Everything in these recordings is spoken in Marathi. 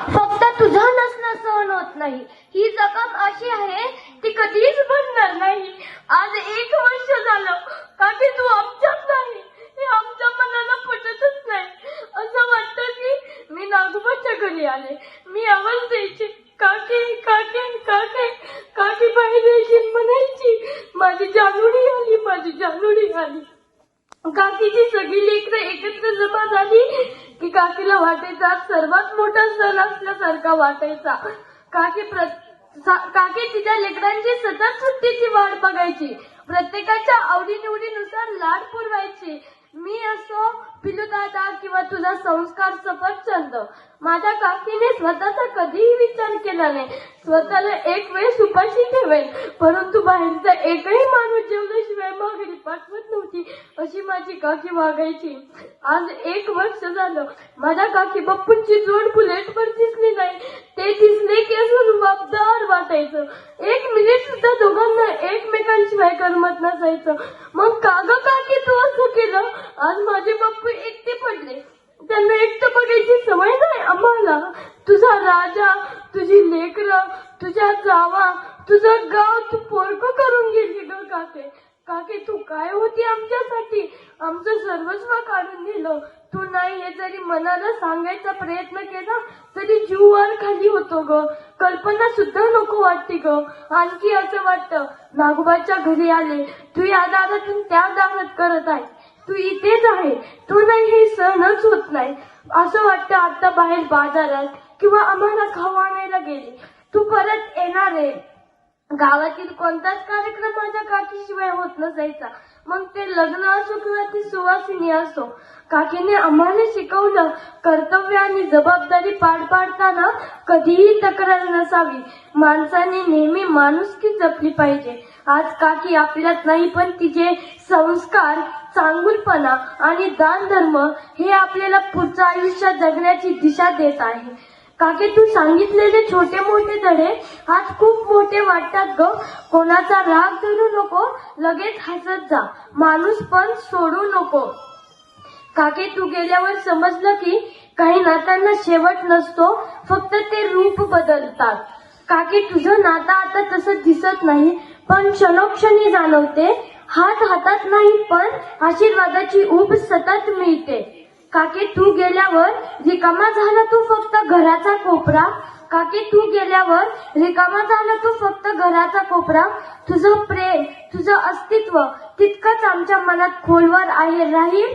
फक्त तुझा नसणं सहन होत नाही. ही जखम अशी आहे ती कधीच भरणार नाही. आज 1 वर्ष झालं काकी तू आमच्यात नाही. हे आमच्या मनाला पटतच नाही. असं वाटतं की मी नागोबाच्या घरी आले. मी आवाज द्यायची, काकी काकी काकी. काकी बाहेर यायची, म्हणायची माझी जानूडी आली, माझी जानूडी आली. काकीची सगळी लेकरं एकत्र जमा झाली की काकीला वाटायचा सर्वात मोठा सण असल्यासारखा वाटायचा. काकी तिच्या लेकरांची सतत सुट्टीची वाट बघायची. प्रत्येकाच्या आवडीनिवडीनुसार लाड पुरवायची. मी असो, पिलू दादा किंवा तुझा संस्कार सफरचंद. माझ्या काकीने स्वतःचा कधीही विचार केला नाही. स्वतःला एक वेळ उपाशी ठेवेल, परंतु बाहेरचा एकही माणूस जेवल्याशिवाय माघारी पाठवत नव्हती, अशी माझी काकी वागायची. आज 1 वर्ष झालं माझ्या काकी बाप्पूंची जोड बुलेटवर दिसली नाही. ते दिसले की असं रुबाबदार वाटायचं. 1 मिनिट सुद्धा दोघांना एकमेकांशिवाय करमत नसायचं. मग का ग काकी तू असं केलं? आज माझे बाप्पू एकटे पडले. त्यांना एकटं बघायची सवय नाही आम्हाला. तुझा राजा, तुझी लेकरं, तुझ्या जावा, तुझं गाव तू पोरकं करून गेली ग काके. काके तू काय होती आमच्यासाठी? आमचं सर्वस्व काढून दिलं. तू नाही हे जरी मनाला सांगायचा प्रयत्न केला तरी जीव वर खाली होतो ग. कल्पना सुद्धा नको वाटते ग. आणखी असं वाटतं नागोबाच्या घरी आले, तू या दारातून त्या दारात करत आहे, तू इथेच आहे, तू नाही हे सहनच होत नाही. असं वाटतं आता बाहेर बाजारात किंवा आम्हाला खाऊ आणायला गेली, तू परत येणार आहे. गावातील कोणताच कार्यक्रम माझ्या काकीशिवाय होत नसायचा. मग ते लग्न असो किंवा ती सुवासिनी असो. काकीने आम्हाला शिकवलं कर्तव्य आणि जबाबदारी पार पाडताना कधीही तक्रार नसावी. माणसाने नेहमी माणुसकी जपली पाहिजे. आज काकी आपल्यात नाही, पण तिचे संस्कार, चांगुलपणा आणि दान धर्म हे आपल्याला पुढच्या आयुष्यात जगण्याची दिशा देत आहे. काकी तू सांगितलेले छोटे मोठे धडे आज खूप मोठे वाटतात ग. कोणाचा राग धरू नको, लगेच हसत जा, माणूस पण सोडू नको. काकी तू गेल्यावर समजलं की काही नात्यांना शेवट नसतो, फक्त ते रूप बदलतात. काकी तुझं नातं आता तसं दिसत नाही, पण क्षणोक्षणी जाणवते. हात हातात नाही, पण आशीर्वादाची ऊब सतत मिळते. काकी तू गेल्यावर रिकामा झाला तू फक्त घराचा कोपरा. काकी तू गेल्यावर रिकामा झाला तू फक्त घराचा कोपरा. तुझं प्रेम, तुझं अस्तित्व तितकंच आमच्या मनात खोलवर आहे राहील.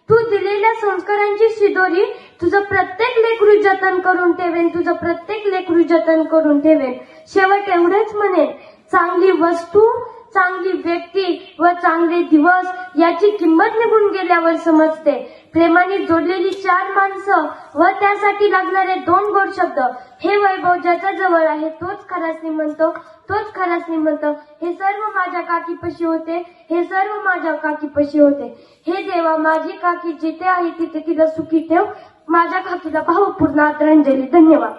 तू दिलेल्या संस्कारांची शिदोरी तुझं प्रत्येक लेकरू जतन करून ठेवेन, तुझं प्रत्येक लेकरू जतन करून ठेवेन. शेवट एवढेच म्हणेन, चांगली वस्तू, चांगली व्यक्ती व चांगले दिवस याची किंमत निघून गेल्यावर समजते. प्रेमाने जोडलेली 4 माणसं व त्यासाठी लागणारे 2 गोड शब्द, हे वैभव ज्याच्या जवळ आहे तोच खरा श्रीमंत, तोच खरा श्रीमंत. हे सर्व माझ्या काकीपाशी होते, हे सर्व माझ्या काकीपाशी होते. हे देवा, माझी काकी जिथे आहे तिथे तिला सुखी ठेव. माझ्या काकीला भावपूर्ण आदरांजली. धन्यवाद.